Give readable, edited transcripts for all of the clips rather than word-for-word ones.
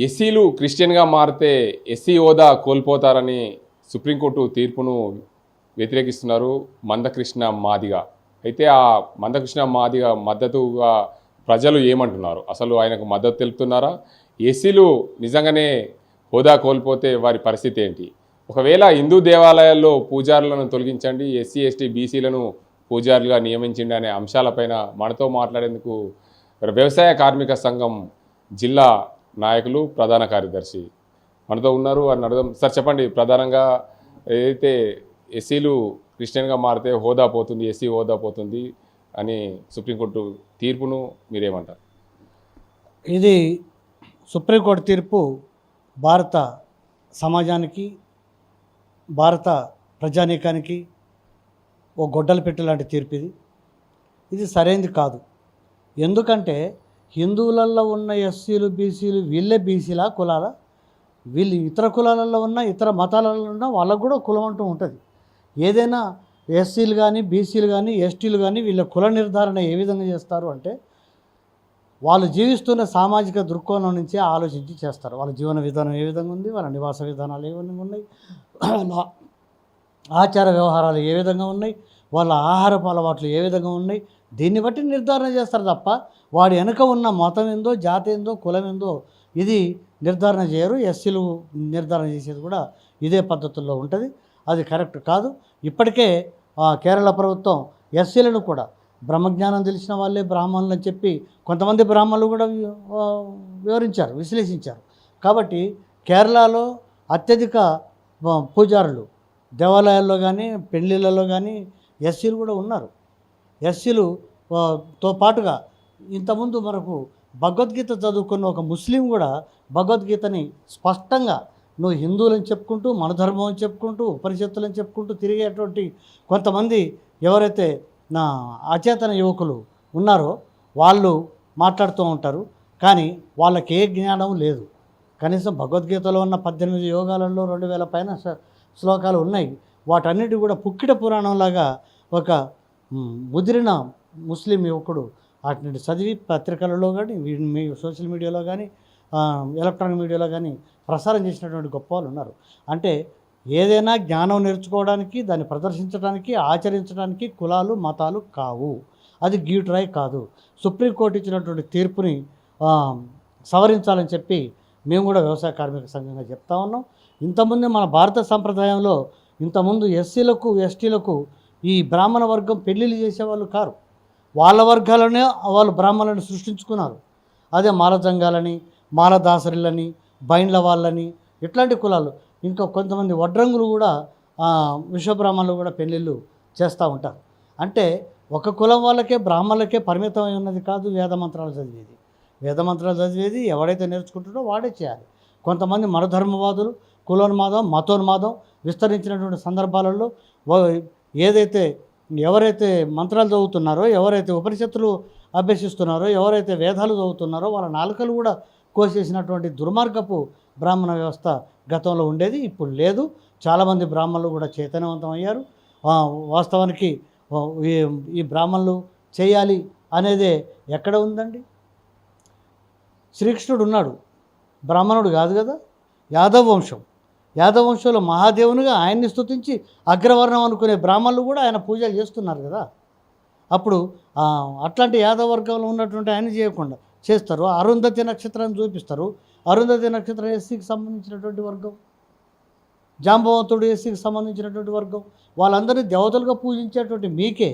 ఎస్సీలు క్రిస్టియన్గా మారితే ఎస్సీ హోదా కోల్పోతారని సుప్రీంకోర్టు తీర్పును వ్యతిరేకిస్తున్నారు మందకృష్ణ మాదిగ. అయితే ఆ మందకృష్ణ మాదిగ మద్దతుగా ప్రజలు ఏమంటున్నారు? అసలు ఆయనకు మద్దతు తెలుపుతున్నారా? ఎస్సీలు నిజంగానే హోదా కోల్పోతే వారి పరిస్థితి ఏంటి? ఒకవేళ హిందూ దేవాలయాల్లో పూజారులను తొలగించండి, ఎస్సీ ఎస్టీ బీసీలను పూజారులుగా నియమించండి అనే అంశాలపైన మనతో మాట్లాడేందుకు వ్యవసాయ కార్మిక సంఘం జిల్లా నాయకులు ప్రధాన కార్యదర్శి మనతో ఉన్నారు. అని అడగం. సార్ చెప్పండి, ప్రధానంగా ఏదైతే ఎస్సీలు క్రిస్టియన్గా మారితే హోదా పోతుంది, ఎస్సీ హోదా పోతుంది అని సుప్రీంకోర్టు తీర్పును మీరేమంటారు? ఇది సుప్రీంకోర్టు తీర్పు భారత సమాజానికి, భారత ప్రజానీకానికి ఓ గొడ్డలు పెట్టు లాంటి తీర్పు. ఇది సరైనది కాదు. ఎందుకంటే హిందువులలో ఉన్న ఎస్సీలు బీసీలు వీళ్ళే బీసీలా కులాల, వీళ్ళు ఇతర కులాలలో ఉన్న ఇతర మతాలలో ఉన్న వాళ్ళకు కూడా కులం అంటూ ఉంటుంది. ఏదైనా ఎస్సీలు కానీ బీసీలు కానీ ఎస్టీలు కానీ వీళ్ళ కుల నిర్ధారణ ఏ విధంగా చేస్తారు అంటే వాళ్ళు జీవిస్తున్న సామాజిక దృక్కోణం నుంచి ఆలోచించి చేస్తారు. వాళ్ళ జీవన విధానం ఏ విధంగా ఉంది, వాళ్ళ నివాస విధానాలు ఏ విధంగా ఉన్నాయి, వాళ్ళ ఆచార వ్యవహారాలు ఏ విధంగా ఉన్నాయి, వాళ్ళ ఆహారపు అలవాట్లు ఏ విధంగా ఉన్నాయి, దీన్ని బట్టి నిర్ధారణ చేస్తారు తప్ప వాడి వెనుక ఉన్న మతం ఏందో, జాతి ఏందో, కులం ఏందో ఇది నిర్ధారణ చేయరు. ఎస్సీలు నిర్ధారణ చేసేది కూడా ఇదే పద్ధతుల్లో ఉంటుంది. అది కరెక్ట్ కాదు. ఇప్పటికే కేరళ ప్రభుత్వం ఎస్సీలను కూడా బ్రహ్మజ్ఞానం తెలిసిన వాళ్ళే బ్రాహ్మణులు అని చెప్పి కొంతమంది బ్రాహ్మణులు కూడా వివరించారు, విశ్లేషించారు. కాబట్టి కేరళలో అత్యధిక పూజారులు దేవాలయాల్లో కానీ పెళ్ళిళ్ళలో కానీ ఎస్సీలు కూడా ఉన్నారు. ఎస్సీలుతో పాటుగా ఇంతకుముందు మనకు భగవద్గీత చదువుకున్న ఒక ముస్లిం కూడా భగవద్గీతని స్పష్టంగా నువ్వు హిందువులని చెప్పుకుంటూ, మన ధర్మం అని చెప్పుకుంటూ, ఉపనిషత్తులని చెప్పుకుంటూ తిరిగేటువంటి కొంతమంది ఎవరైతే నా అచేతన యువకులు ఉన్నారో వాళ్ళు మాట్లాడుతూ ఉంటారు. కానీ వాళ్ళకి ఏ జ్ఞానం లేదు. కనీసం భగవద్గీతలో ఉన్న 18 యోగాలలో 2000 పైన శ్లోకాలు ఉన్నాయి. వాటన్నిటి కూడా పుక్కిట పురాణంలాగా ఒక ముదిరిన ముస్లిం యువకుడు వాటిని చదివి పత్రికలలో కానీ మీ సోషల్ మీడియాలో కానీ ఎలక్ట్రానిక్ మీడియాలో కానీ ప్రసారం చేసినటువంటి గొప్ప వాళ్ళు ఉన్నారు. అంటే ఏదైనా జ్ఞానం నేర్చుకోవడానికి, దాన్ని ప్రదర్శించడానికి, ఆచరించడానికి కులాలు మతాలు కావు. అది గీటురాయి కాదు. సుప్రీంకోర్టు ఇచ్చినటువంటి తీర్పుని సవరించాలని చెప్పి మేము కూడా వ్యవసాయ కార్మిక సంఘంగా చెప్తా ఉన్నాం. ఇంతకుముందే మన భారత సంప్రదాయంలో ఇంతకుముందు ఎస్సీలకు ఎస్టీలకు ఈ బ్రాహ్మణ వర్గం పెళ్ళిళ్ళు చేసేవాళ్ళు కారు. వాళ్ళ వర్గాలనే వాళ్ళు బ్రాహ్మణులను సృష్టించుకున్నారు. అదే మాలజంగాలని, మాలదాసరులని, బైండ్ల వాళ్ళని ఇట్లాంటి కులాలు, ఇంకా కొంతమంది వడ్రంగులు కూడా విశ్వబ్రాహ్మణులు కూడా పెళ్ళిళ్ళు చేస్తూ ఉంటారు. అంటే ఒక కులం వాళ్ళకే బ్రాహ్మణులకే పరిమితమై ఉన్నది కాదు వేదమంత్రాలు చదివేది. వేదమంత్రాలు చదివేది ఎవడైతే నేర్చుకుంటాడో వాడే చేయాలి. కొంతమంది మనధర్మవాదులు కులోన్మాదం, మతోన్మాదం విస్తరించినటువంటి సందర్భాలలో ఏదైతే ఎవరైతే మంత్రాలు చదువుతున్నారో, ఎవరైతే ఉపనిషత్తులు అభ్యసిస్తున్నారో, ఎవరైతే వేదాలు చదువుతున్నారో వాళ్ళ నాలుకలు కూడా కోసేసినటువంటి దుర్మార్గపు బ్రాహ్మణ వ్యవస్థ గతంలో ఉండేది, ఇప్పుడు లేదు. చాలామంది బ్రాహ్మణులు కూడా చైతన్యవంతం అయ్యారు. వాస్తవానికి ఈ బ్రాహ్మణులు చేయాలి అనేదే ఎక్కడ ఉందండి? శ్రీకృష్ణుడు ఉన్నాడు, బ్రాహ్మణుడు కాదు కదా. యాదవ వంశంలో మహాదేవునిగా ఆయన్ని స్తుతించి అగ్రవర్ణం అనుకునే బ్రాహ్మణులు కూడా ఆయన పూజలు చేస్తున్నారు కదా. అప్పుడు అట్లాంటి యాదవ వర్గంలో ఉన్నటువంటి ఆయన చేయకుండా చేస్తారు. అరుంధతి నక్షత్రాన్ని చూపిస్తారు. అరుంధతి నక్షత్రం ఎస్సీకి సంబంధించినటువంటి వర్గం, జాంబవంతుడు ఎస్సీకి సంబంధించినటువంటి వర్గం. వాళ్ళందరినీ దేవతలుగా పూజించేటువంటి మీకే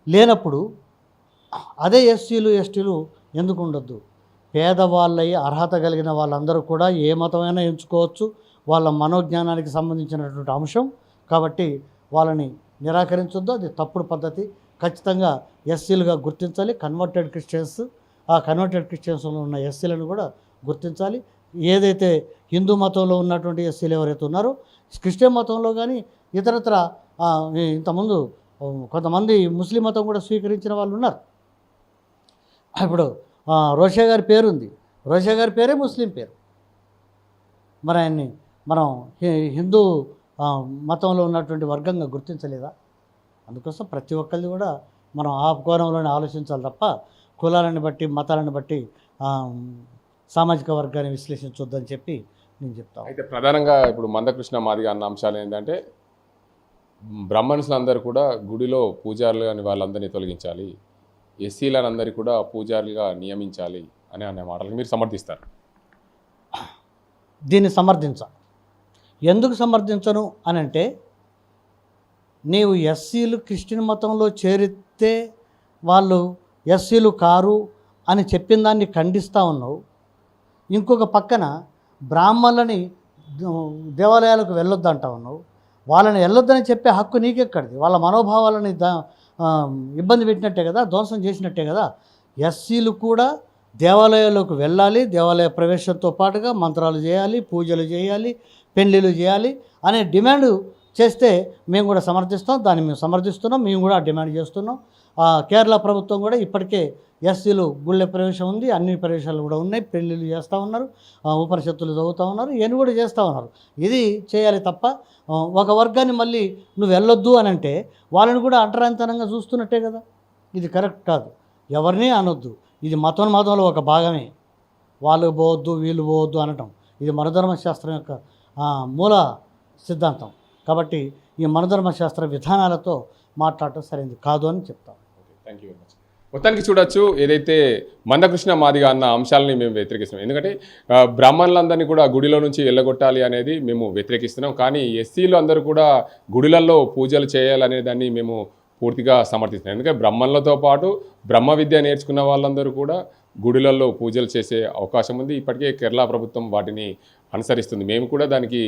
లేనప్పుడు అదే ఎస్సీలు ఎస్టీలు ఎందుకు ఉండొద్దు? పేదవాళ్ళయి అర్హత కలిగిన వాళ్ళందరూ కూడా ఏ మతమైనా ఎంచుకోవచ్చు. వాళ్ళ మనోజ్ఞానానికి సంబంధించినటువంటి అంశం కాబట్టి వాళ్ళని నిరాకరించొద్దు. అది తప్పుడు పద్ధతి. ఖచ్చితంగా ఎస్సీలుగా గుర్తించాలి. కన్వర్టెడ్ క్రిస్టియన్స్లో ఉన్న ఎస్సీలను కూడా గుర్తించాలి. ఏదైతే హిందూ మతంలో ఉన్నటువంటి ఎస్సీలు ఎవరైతే ఉన్నారో క్రిస్టియన్ మతంలో కానీ ఇతరత్ర ఇంతకుముందు కొంతమంది ముస్లిం మతం కూడా స్వీకరించిన వాళ్ళు ఉన్నారు. ఇప్పుడు రోషా గారి పేరుంది, రోషా గారి పేరే ముస్లిం పేరు. మరి ఆయన్ని మనం హిందూ మతంలో ఉన్నటువంటి వర్గంగా గుర్తించలేదా? అందుకోసం ప్రతి ఒక్కరిది కూడా మనం ఆ కోణంలోనే ఆలోచించాలి తప్ప కులాలను బట్టి మతాలను బట్టి సామాజిక వర్గాన్ని విశ్లేషించొద్దని చెప్పి నేను చెప్తాను. అయితే ప్రధానంగా ఇప్పుడు మందకృష్ణ మాదిగ అన్న అంశాలు ఏంటంటే బ్రాహ్మణులందరూ కూడా గుడిలో పూజారులు అని వాళ్ళందరినీ తొలగించాలి, ఎస్సీలందరినీ కూడా పూజారులుగా నియమించాలి అనే మాటలకు మీరు సమర్థిస్తారు. దీన్ని సమర్థించ. ఎందుకు సమర్థించను అని అంటే, నీవు ఎస్సీలు క్రిస్టియన్ మతంలో చేరితే వాళ్ళు ఎస్సీలు కారు అని చెప్పిన దాన్ని ఖండిస్తూ ఉన్నావు. ఇంకొక పక్కన బ్రాహ్మణులని దేవాలయాలకు వెళ్ళొద్దు అంటా ఉన్నావు. వాళ్ళని వెళ్ళొద్దని చెప్పే హక్కు నీకెక్కడిది? వాళ్ళ మనోభావాలని ఇబ్బంది పెట్టినట్టే కదా, ధ్వంసం చేసినట్టే కదా. ఎస్సీలు కూడా దేవాలయాలకు వెళ్ళాలి, దేవాలయ ప్రవేశంతో పాటుగా మంత్రాలు చేయాలి, పూజలు చేయాలి, పెళ్ళిళ్ళు చేయాలి అనే డిమాండ్ చేస్తే మేము కూడా సమర్థిస్తాం. దాన్ని మేము సమర్థిస్తున్నాం, మేము కూడా డిమాండ్ చేస్తున్నాం. కేరళ ప్రభుత్వం కూడా ఇప్పటికే ఎస్సీలు గుళ్ళ ప్రవేశం ఉంది, అన్ని ప్రవేశాలు కూడా ఉన్నాయి, పెళ్ళిళ్ళు చేస్తూ ఉన్నారు, ఉపనిషత్తులు చదువుతూ ఉన్నారు, ఇవన్నీ కూడా చేస్తూ ఉన్నారు. ఇది చేయాలి తప్ప ఒక వర్గాన్ని మళ్ళీ నువ్వు వెళ్ళొద్దు అని అంటే వాళ్ళని కూడా అంటరాంతనంగా చూస్తున్నట్టే కదా. ఇది కరెక్ట్ కాదు. ఎవరిని అనొద్దు. ఇది మతంలో ఒక భాగమే. వాళ్ళు పోవద్దు, వీళ్ళు పోవద్దు అనటం ఇది మనధర్మశాస్త్రం యొక్క మూల సిద్ధాంతం. కాబట్టి ఈ మనధర్మశాస్త్ర విధానాలతో మాట్లాడటం సరైనది కాదు అని చెప్తాం. Thank you very much. మొత్తానికి చూడొచ్చు, ఏదైతే మందకృష్ణ మాదిగ అన్న అంశాలని మేము వ్యతిరేకిస్తున్నాం. ఎందుకంటే బ్రాహ్మణులందరినీ కూడా గుడిలో నుంచి వెళ్ళగొట్టాలి అనేది మేము వ్యతిరేకిస్తున్నాం. కానీ ఎస్సీలు అందరూ కూడా గుడిలలో పూజలు చేయాలనే దాన్ని మేము పూర్తిగా సమర్థిస్తున్నాం. ఎందుకంటే బ్రాహ్మణులతో పాటు బ్రహ్మ విద్య నేర్చుకున్న వాళ్ళందరూ కూడా గుడిలలో పూజలు చేసే అవకాశం ఉంది. ఇప్పటికే కేరళ ప్రభుత్వం వాటిని అనుసరిస్తుంది. మేము కూడా దానికి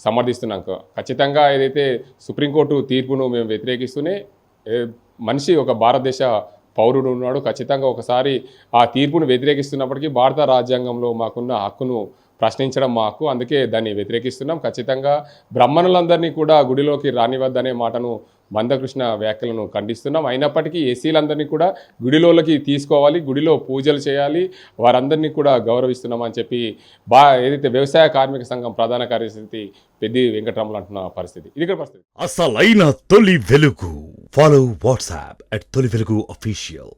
సమర్థిస్తున్నాం. ఖచ్చితంగా ఏదైతే సుప్రీంకోర్టు తీర్పును మేము వ్యతిరేకిస్తూనే మనిషి ఒక భారతదేశ పౌరుడు ఉన్నాడు. ఖచ్చితంగా ఒకసారి ఆ తీర్పును వ్యతిరేకిస్తున్నప్పటికీ భారత రాజ్యాంగంలో మాకున్న హక్కును ప్రశ్నించడం మా హక్కు. అందుకే దాన్ని వ్యతిరేకిస్తున్నాం. ఖచ్చితంగా బ్రాహ్మణులందరినీ కూడా గుడిలోకి రానివద్దనే మాటను మందకృష్ణ వ్యాఖ్యలను ఖండిస్తున్నాం. అయినప్పటికీ ఎస్సీలందరినీ కూడా గుడిలోకి తీసుకోవాలి, గుడిలో పూజలు చేయాలి, వారందరినీ కూడా గౌరవిస్తున్నామని చెప్పి ఏదైతే వ్యవసాయ కార్మిక సంఘం ప్రధాన కార్యదర్శి పెద్ది వెంకటరమణ అంటున్న పరిస్థితి. ఇది పరిస్థితి. అసలైన తొలి వెలుగు. ఫాలో వాట్సాప్ @తొలి వెలుగు official.